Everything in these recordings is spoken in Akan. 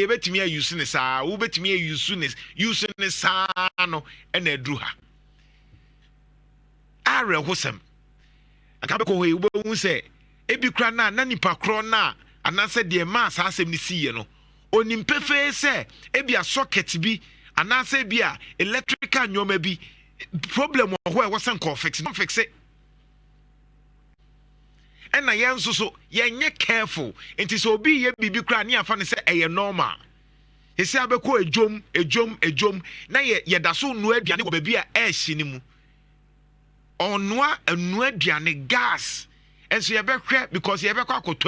betimi use ne saa wo betimi use ne saa no na aduru ha are hosem aka be ko ho wo hu se ebi kra na nipa kro na anase de ma saa asem ni siye no onim pefe se ebi a socket bi anase bi a electrical nyoma bi problem ho e wosan ko fix no fix it ena yen so yenye careful enti so obi ye bibi kra ne afa ne se eye normal esi abeko ejom na ye da so nu aduane go baby a ehye ni mu onwa anu aduane gas enso ye behwe because ye bekọ akoto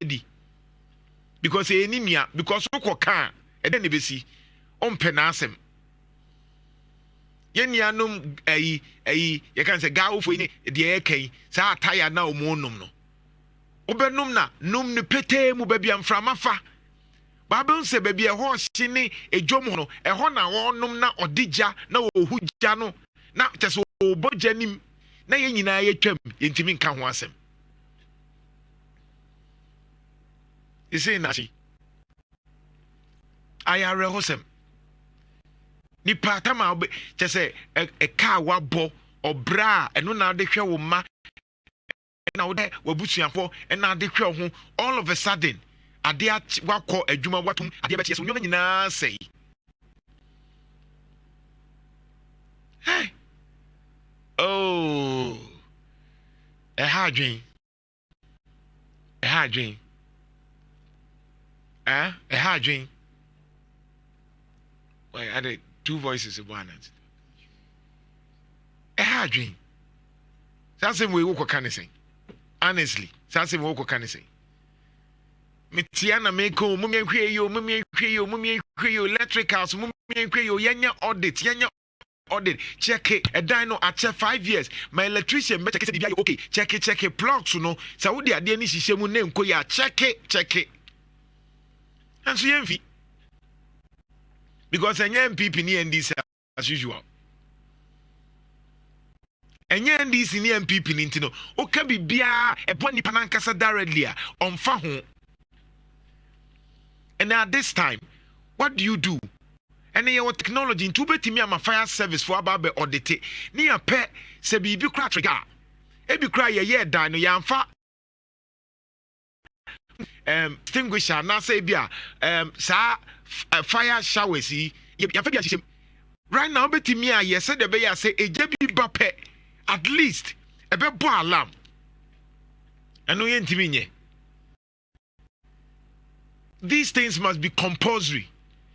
edi because enimia because ukoka ede ne besi ompe na asem yenianum ye kan say gawo ni de ekai sa ataya na omunum no obenum na num ne pete mu babia mframafa babun se babia ho hye ne ejom no eho na wonum na odigya na ohugya no na teso obogyanim na ye nyina ye twam yentimi nka ho asem isi na shi ayare hosem ni patama chese e ka wabo obra eno na de hwe wo ma na wo de wabusuafo na de hwe ho all of a sudden ade wakọ adwuma watum ade be cheso nyoma nyina sei hey oh ha dwen ha dwen why are there two voices of one ha dwen sasem we wo kan say honestly sasem we wo kan say metiana meko mumyenhwe yo electric house mumyenhwe yo yenya audit check it a dino at 5 years my electrician better check it okay check it plugs no so wo de ade ni hihye mu na nko ya check it and so yemfi because enya MPP ni NDC as usual enya NDC ni MPP ni ntino o ka bibia e bo nipa nankasa directly a onfa ho. And at this time, what do? And your technology into betimi ama fire service for ababe audit. Ni ape se bibi kra trigger. Ebi kra ye dan no yamfa extinguisher na say bia sa fire showers yi ya fa bia hihim. Right now betimi a ye said the be ya say eje bi bape at least ebe bo alarm. Eno ye ntimi nye. These things must be compulsory.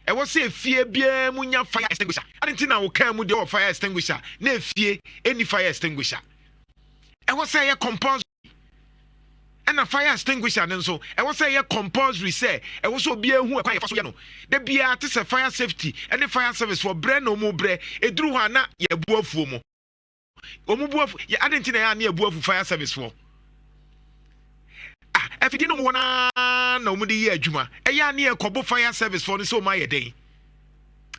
I was say fear bia munya fire extinguisher. I didn't know can mu the fire extinguisher. Na fear any fire extinguisher. I was say compulsory. And a fire extinguisher and so I was say compulsory say I was so bia hu akwa yefa so ye no. The bia te say fire safety and the fire service for bre no mu bre edru ha na ye buafuo mu. Omu buafu ya I didn't know ya na buafu fire service for. If you didn't wanna no mudi ye juma, a ya near Kobo fire service for the so my day.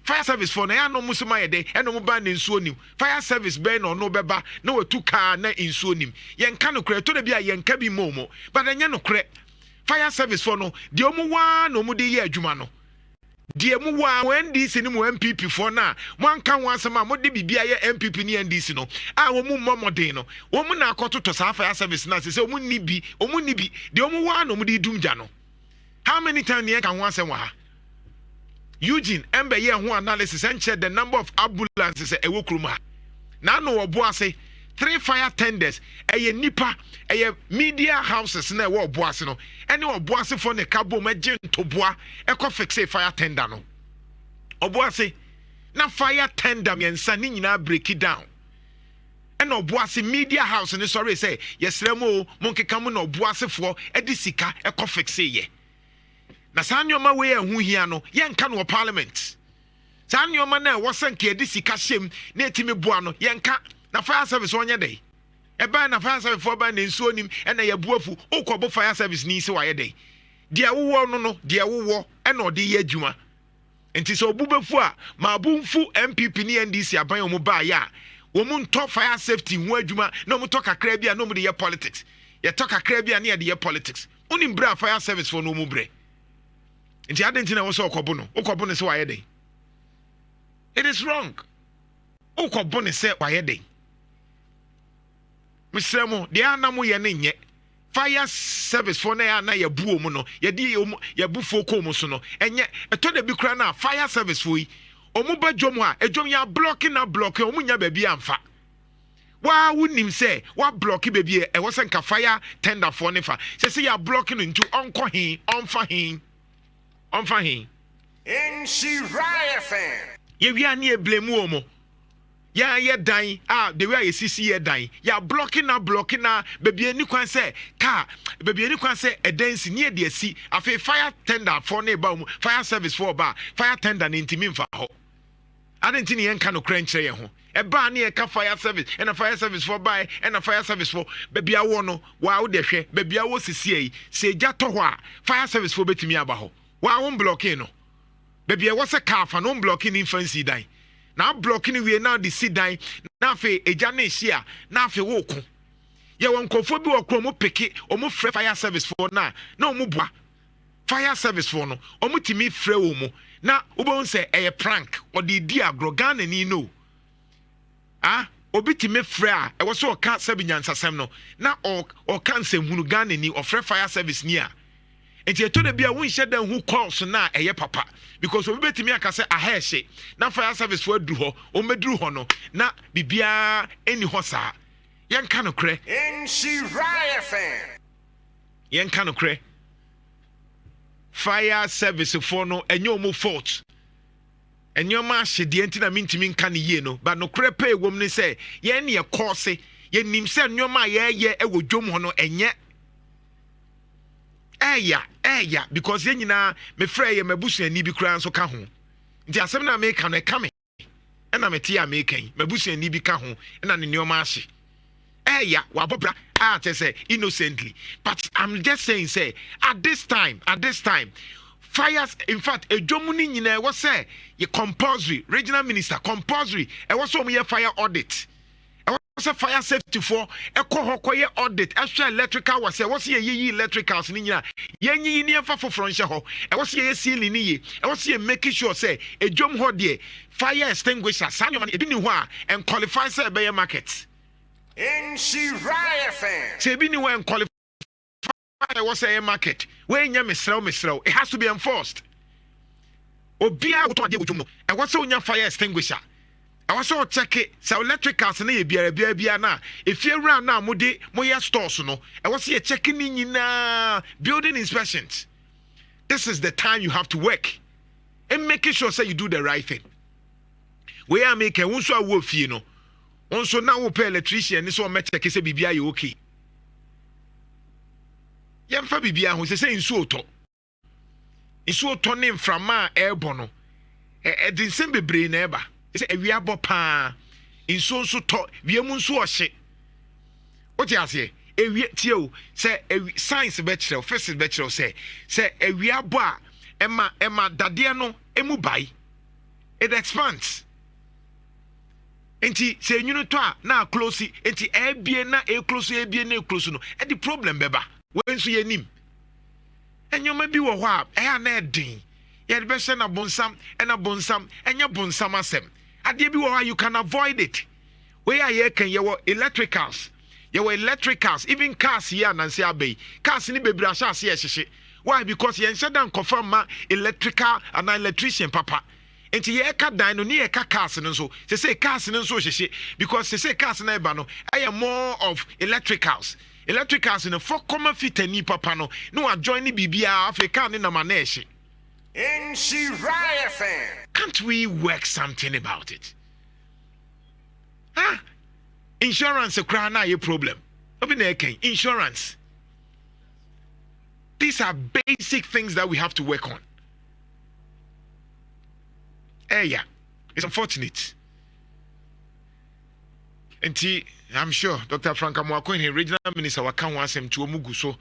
Fire service for na no musuma ye day, and no ban in suonim. Fire service ben or no beba, no 2 car na in suonim. Yen cano cre to the bia yen kabi momo, but then no cre. Fire service for no, the omu one no mudi ye juma no. Dear Muwa, when this in MPP for now, one can once a mamma de be MPP ni and this no. I will move Mamma Deno. Woman are caught to fire service nurses, so Munibi, the Omuwa no mudi Dumjano. How many times you can once a while? Eugene, Ember year one analysis and check the number of ambulances a wokruma. Now no boase 3 fire tenders, a nipa, a media houses na wo boase no. Any o boase for ne cabo magent to bois, e ko fixe fire tender no. O boase na fire tender me nsani nyina break it down. And o boase media house ne sorry say, yes remo monke kamu no boase for e sika e ko fixe ye. Na sanyoma we hu hia no, ye nka no parliament. Sanyoma na wo sanke e sika hyem na etimi boa no, ye nka na fire service onye dey. Eba na fire service for ba na nsuo nim e na yabuafu ukobo fire service ni se waye dey. Dia wo no dia wo e na odi ye adwuma. Enti so obubefu a ma bumfu MPP ni NDC aban omu ba ya. Wo mu nto fire safety hu adwuma na omu to kakra bia na omu de ye politics. Ye to kakra bia na ye de ye politics. Oni mbra fire service for no omu bre. Nti adentina wo so okobo no okobo ne se waye den. It is wrong. Okobo ne se waye den. Misremo de anamo ye ne nye. Fire service for na ye bu omu no ye di omu ye bu fo ko omu so no enye eto de bi kra na fire service fo yi omu ba dwom a edwom ya blocking na block omu nya ba bi amfa wa wunim se wa block baby e wo se nka fire tender for ne fa se ya blocking into onko hin onfa hin Nhyira fan ye wi ani e blame omu ya ye dan the way you see ye dan ya blocking na baby ani kwan say car baby ani kwan say e dan si near de si afi fire tender for ne ba fire service for ba fire tender ne ntimi mfa ho adentini yen ka no kran kire ye ho e ba ne e ka fire service and a fire service for buy and a fire service for baby awo no wa wo de hwe baby awo sisi yi se ja to ho a fire service for betimi aba ho wa wo blocking no baby e wo se car fa no blocking in fancy dan na blocking we now the sit down na fe eja na hia na fe wo ko ye won kofo bi wo kro mo peke omo frɛ fire service for na omo bua fire service for no omo timi frɛ wo mo na ubon se eye prank or the di agro Ghana ni no obi timi frɛ a e wo so ka sabinyansasem no na o kan semhunu Ghana ni o frɛ fire service ni a enti eto de bia won hye dan hu calls na eye papa because obi betimi aka se ahehye na fire service for adu ho o meduru ho no na bibia eni ho saa yen ka no kre Nhyira fan yen ka no kre fire service for no enyo mo fault enyo ma hye de enti na mintimi nka ne ye no but no kre pay wom ne se yen ne ye course yen nim se enyo ma ye ewo dwom ho no enye Eya because ye nyina me frɛ ye mabusuani bi kura nso ka ho nti asɛm na me ka no ka me ɛna me te a me kan mabusuani bi ka ho ɛna ne nneɔma ahye wa bobra say innocently but I'm just saying say at this time fires in fact edwomu ni nyina was say ye compulsory regional minister compulsory e was so me fire audit a fire safety for a kohokoye audit extra electrical was ye electricals ni nyina ye ni fa for front ho e was ye ceiling ni ye e was ye making sure say a dwom ho de fire extinguisher sanyo man e bi ni ho a and qualify say be market Nhyira fan say bi ni ho and qualify was say market we nya mesrew it has to be enforced obia to ade odwom no e was say onya fire extinguisher I was so check it. So electricals na ye bia na. If you run na mode moye stores no. I was here checking in building inspections. This is the time you have to work and making sure say you do the right thing. We are making one so wo fie no. On so na wo pay electrician ni so me check say bibia ye okay. Yemfa bibia ho say nsuo to. Nsuo to ne mframa airborne no. E din sem bebre na eba. Say ewia bo pa inso so to wiemu nso ohye what you say ewia tie o say science be kire physics be kire say ewia bo a ema dade no emu bai it expands enti say nyunu to a na close enti ebie na close no e the problem beba we nso ye nim enyoma bi wo ho a e na edin ye be hye na bonsam enya bonsam asem ade bi wo ha you can avoid it we are here can your electricals even cars here nansi abey cars ni bebra sha ase ehye why because ye nhyɛ dan confirm ma electrical and electrician papa enti ye ka dan no ni ye ka cars no so say cars no so hyehye because say cars na eba no I more of electricals no for common fit ani papa no no join ni bibia africa ni na ma na ehye Nhyira fan. Can't we work something about it? Insurance a crown a problem. Insurance. These are basic things that we have to work on. Yeah. It's unfortunate. And I'm sure Dr. Frank Amwako, regional minister, wakan wasem to omugu so.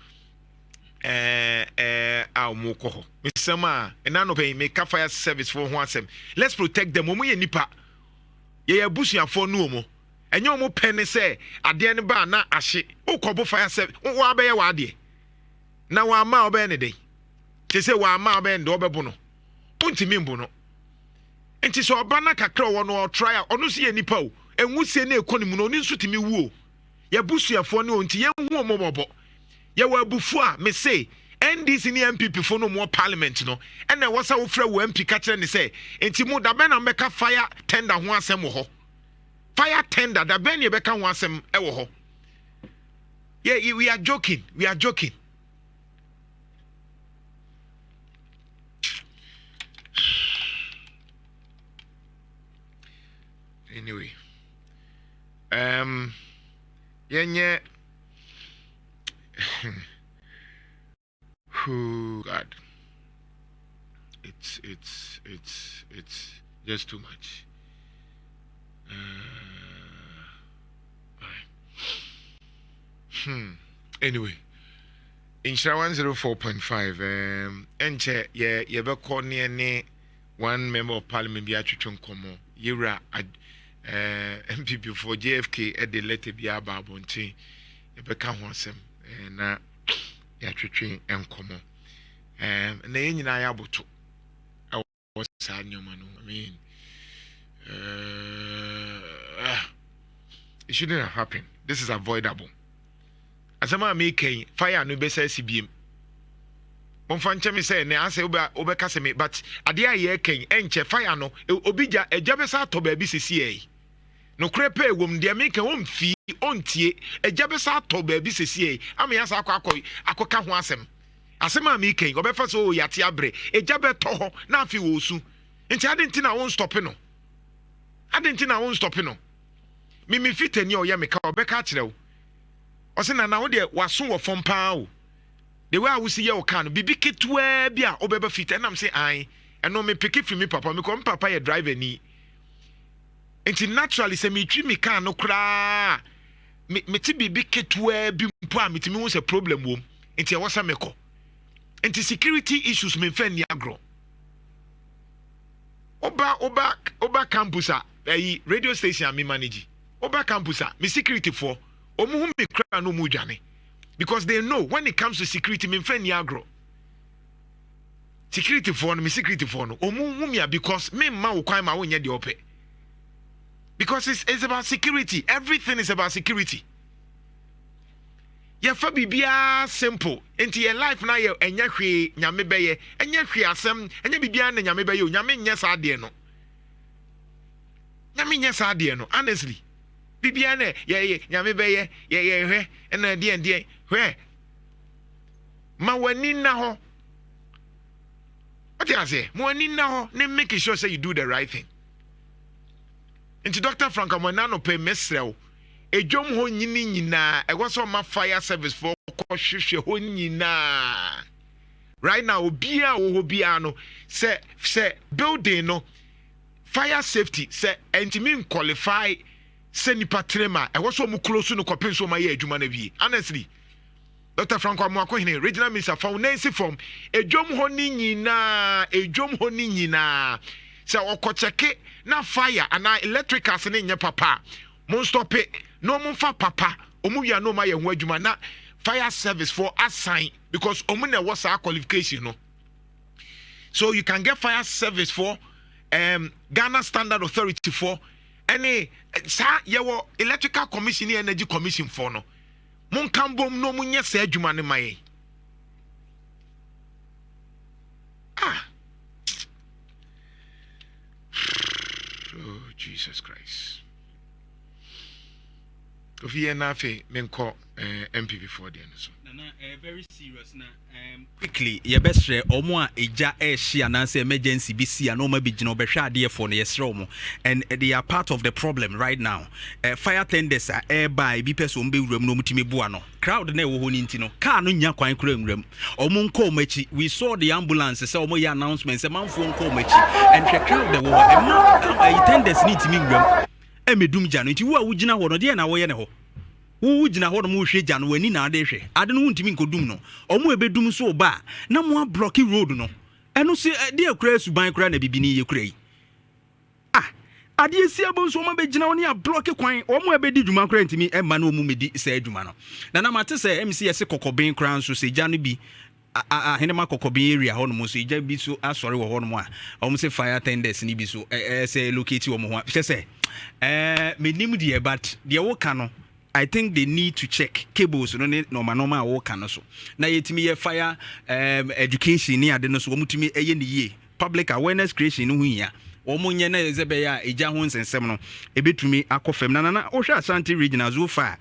Moko Mr. and pay make fire service for one sem. Let's protect them. Omo nipa. Ye busia for no mo. Enyo mo penny say ade ne ba na ahye. Okobo fire service. Wo abeye wa ade. Na wa ma obe ne dey. te say wa ma be ndo obebo no untimi mbo no enti so oba na kakra wo no try a ono so ye nipa o enwusie na ekonomi no oni nso timi wu o ye busuafo ne onti ye hu omobobo ye wa bufu a me say NDC ni MPP fo no mo parliament no ena wo sa wo fra wo MP ka kire ne say enti mu da be na meka fire tender ho asem ho fire tender da be ne be ka ho asem e wo ho. Yeah, we are joking. We are joking. Anyway, yeah. Oh God, it's just too much. Anyway, Nhyira 104.5. Enche ye be call ne one member of parliament bi atwetwe nkomo Nhyira MPP for JFK at the letter bi ababontin ye be ka ho asem na ya twetwe nkomo na ye nyina ya boto e wo sa nyoma no. I mean it shouldn't have happened. This is avoidable. Asama making fire no be say CBM. Monfa nche me say na ase obeka se me but ade aye ken enche fire no obija eja be sa to ba bi sisi e. No krepe ewom de me ken won fi ontie eja be sa to ba bi sisi e. Am ya sa akoka ho asem. Asema making obefa so yate abre eja be to ho na afi wo su. Nti ade nti na won stop no. Ade nti na won stop no. Me fitani o ya me ka obeka kire wo. Osina na wo de waso wo fom paa o the way I will see your can bibi ketwa bia obeba fit and am say I no me pick it from me papa me come papa ye driver ni enti naturally say me twi me can no kra me ti bibi ketwa bi mpo a me ti me hu say problem wom enti e wosa me ko enti security issues me fa ni agro oba campus a radio station me manage oba campus a me security for omu hu me kra no mu dwane because they know when it comes to security me friend agro security for no me security for no omu hu me because me ma wo kwan ma wo nye de ope because it's about security. Everything is about security. Ya fa bibia simple enti your life na ye enya hwe nyame beye enya hwe asem enya bibia na nyame beye nyame nya sa de no nyame nya sa de no honestly bibia na ye nyame beye ye hwe na de hwe ma wani na ho what you say mo wani na ho ne make sure say you do the right thing. Into Dr. Frank Amonano pay mesrel ejom ho nyini nyina e go so ma fire service for ko hwehwe ho nyina right now obia wo bia no say building no fire safety say entimi qualify say nipa trema e go so mu close no kopin so ma ye adwuma na bi honestly Dr. Frank Amonako hine regional minister foundation from ejom ho nyina say okocheke na fire ana electrical se ne papa mon stop it no mon fa papa omu ya no ma ye ho adwuma na fire service for assign because omu na was our qualification no so you can get fire service for Ghana Standard Authority for any sa ye wo electrical commission and energy commission for no mon kan bom no mun ye sa adwuma ne maye oh Jesus Christ. If you na fe menko MPP for the so. Very serious na quickly ye besre omo a eja ehye ananse emergency bisi and oma bigina obehwe ade for no yesre omo and they are part of the problem right now. Fire tenders are airby bi person be wuram no mutimi bua no crowd na ewo ho ni ntino car no nya kwan kura nwuram omo nko machi we saw the ambulance say omo ye announcement say manfo nko machi and the crowd dey wo e tenders ni timi nwuram emedum gya no nti wo a wugina ho no de na wo ye ne ho wo gina ho no mo hwe gya no wani na ade hwe ade no ntimi nkodum no omo ebedum so ba na mo block road no eno se de akura suban kura na bibini ye kura yi ade esi abon so mo be gina woni a block kwan omo ebedi dwuma kura ntimi e ma na omo medi se adwuma no na mate se MC se kokoben kura nso se gya no bi Henema Kokobi area honmo so ija bi so asori wo honmo a say fire tenders ni bi so say locate wo mo ho say menim die but die wo ka no I think they need to check cables no normal wo ka no so na yetimi ye fire education ni ade no so wo mutimi eye ni ye public awareness creation no hu ya omunye na ezebe ya eja ho nsensem no ebetumi akofem na ohwe Ashanti regional zo fa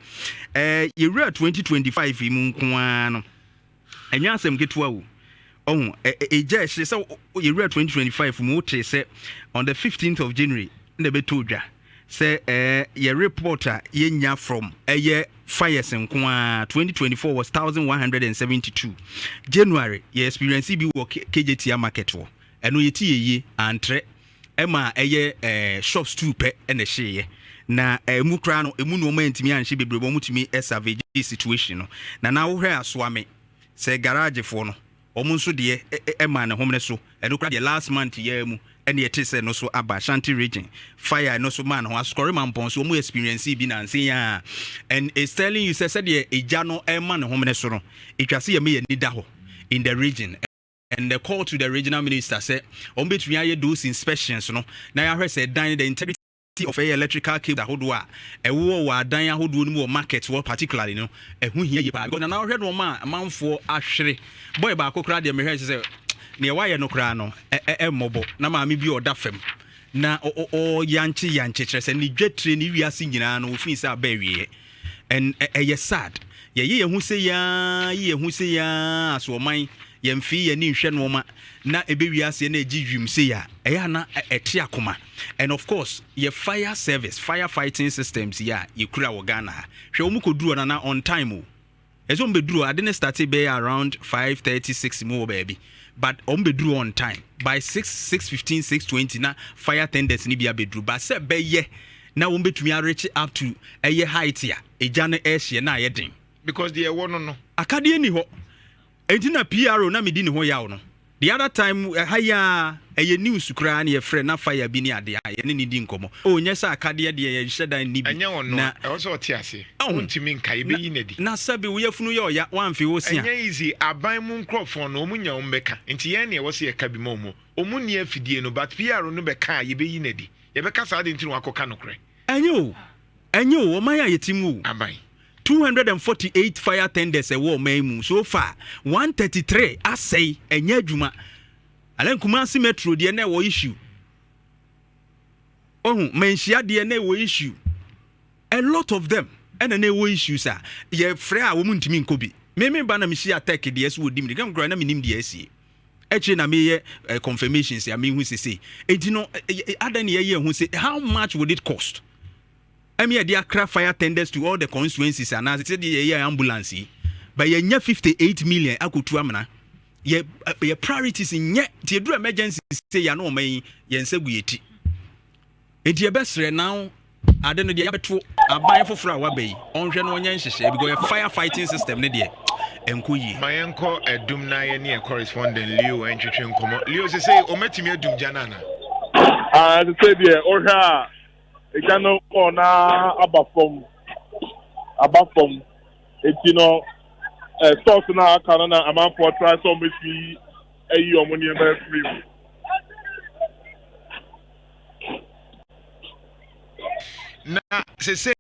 yewura 2025 mu nkoa no enya asem ketua wo eja ehye se yewura 2025 mu wote se on the 15th of January na betodwa se ye reporter yenya from fires nkoa 2024 was 1172 January ye experience bi wo Kejetia market wo eno yeti yeye antre ema shops too pe ene hye na emu kra no emu no mantimi anhye bebrebo mutimi savage situation no na wo hwe asoame se garage fo no omunso de ema ne homne so eno kra de last month ya mu ene yete se no so aba Ashanti region fire no so man ho ascore man pon so mu experience bi na nsen ya and is telling you say de eja no ema ne homne so no etwase ya me ya nida ho in the region. And the call to the regional minister said, on between I do inspections, no. Now I heard said, the integrity of a electrical cable that would a war dying who do more markets, what particularly, no, and who hear you. Because now I heard one man, a man for Ashley, boy, about Cocra, the Americans say, near wire no crano, a mobile, Nama maybe or Daffem. Na o yanchi and the jet train we are singing and things are buried. And a sad. Ye who say ya, so mine. Yemfi ye ni hwe no ma na ebewiase na ejidwum se ya eya na etiakoma and of course ye fire service firefighting systems ya ye kura wo Ghana hwe omukoduro na on time o ezo mbeduro ade ne start be around 5:36 mo baby but ombeduro on time by 6:15 6:20 na fire tenders ni bia beduro ba se be ye na wo betumi reach up to eye height ya eja ne ehye na ye den because the one no akade ni ho Entina PRO na medi ne ho yawo no. The other time haya news kura na ye friend na fire bi ni ade ye ne di nkomo. O nyesa akade de ye hyedan ni bi. Anya wono e wo so ote ase. Untimi nka ye be yi na di. Na sabe wo yafunu ye oya wamfe wo sia. Anya easy aban mu nkrofo no omunya wo mbeka. Nti ye ne wo se ye ka bi mo omu ne afidie no but PRO no beka ye be yi na di. Ye beka sa ade ntinu akoka no kre. Enyo o man ya yetimu. Aban 248 fire tenders a war memu so far 133 asay enya adwuma alen Kumasi metro de na wo issue menhia de na wo issue a lot of them and na wo issues a ye frɛ a wo muntimi nkobi me ba na me shi attack de yes wo dim de gam gra na menim de asie eche na me ye confirmations ya me hu sese enti no adan ye hu say how much would it cost? I mean, they are fire tenders to all the constituencies, and as I said, the ambulance. But you have 58 million. I could to amna. Your priorities in yet to do emergency. Say you know me. You say we eat. It's your best right now. I don't know the other two. I buy for flower bay. On general because your firefighting system. Nedia. Enkuyi. My uncle Edum na ye near correspondent Leo and Chichen Como. Leo say ometimi Edum janana. To say the Oha. Ekano ona abafom etino stores na kana na amanfo try so mefi ayi omoni eba free na say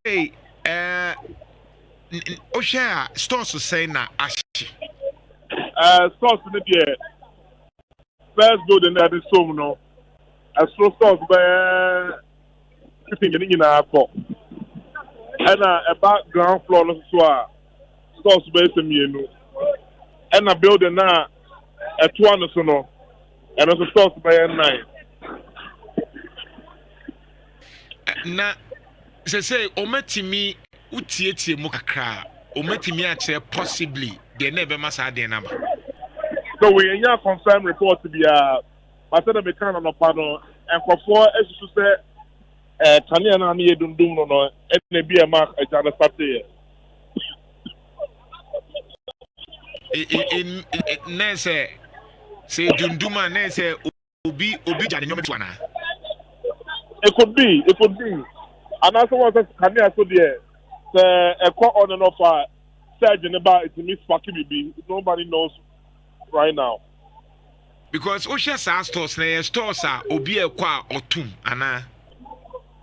o share stores say na ashi stores ne de first building na the so no stores be thing in our pop. And about ground floor so stores base me and a building now at 2 so no and also stores by 9. Na say ometimi utietie mu kakra ometimi a che possibly they never must add their number. So we are confirm report to be I said me can on panel and for as you say Tanya na ni edundum no e bi e mark e jana starte in nese say dunduma nese obi jade nyom tuana it could be and also was Tanya so there e call on and off surgeon about it miss fucking be nobody knows right now. Because Osha sa stores na stores a obi e kwa otum ana.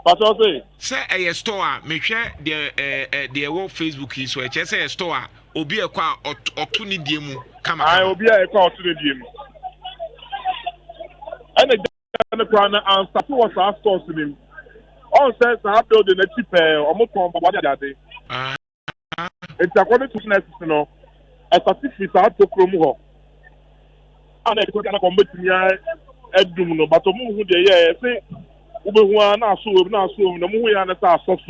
But I say, Say a store a mehwe the wo Facebook yi so e che say store a obi e kwa otu ni die mu kama I kama. will be a call to the game. And the plan answer to what our stores in him. All says I building a cheap or more from what they are. Ah. It's according to business, you know, a certificate I took from her. And I could come with me at Dumno, but to move the year, say, Uber now so no more and a soft.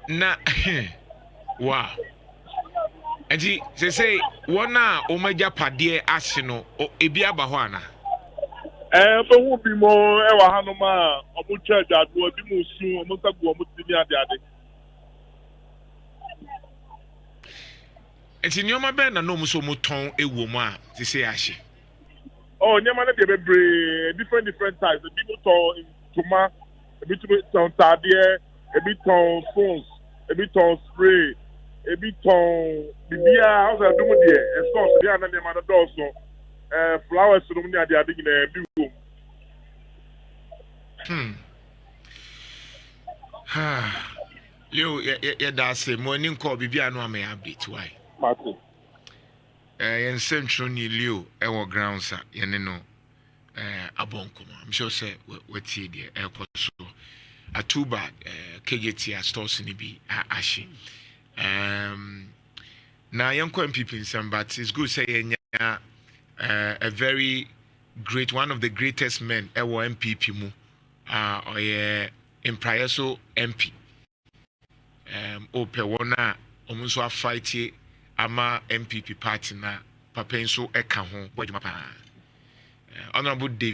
Na wow. Enti say wona o maja pade ase no ebi aba ho ana. But who be more ever Hanoma, or church that will be more soon, almost a go to the other. Enti nyoma be na no mu so mu ton ewo mu a te say ahye. Oh, nyama na dey be different types. The people turn toma, a bit turn tadie, a bit turn phones, a bit turn spray, a bit turn bibia. How's that doing there? A sauce there and nyama na also. Flowers to them they are digging a big room. Yo ya da say morning call bibia no am update why. Martin. Yen central ni Leo ewo grounds a yene no abonkoma. I'm sure say we tie there so atuba Kejetia stores ni bi ahye. Na yanko MPP nsem, but it's good say yenya a very great, one of the greatest men ewo MPP mu oye Imprayeso MP ope wona omunso a fight ama MPP party na papa nso eka ho bojuma pa honorable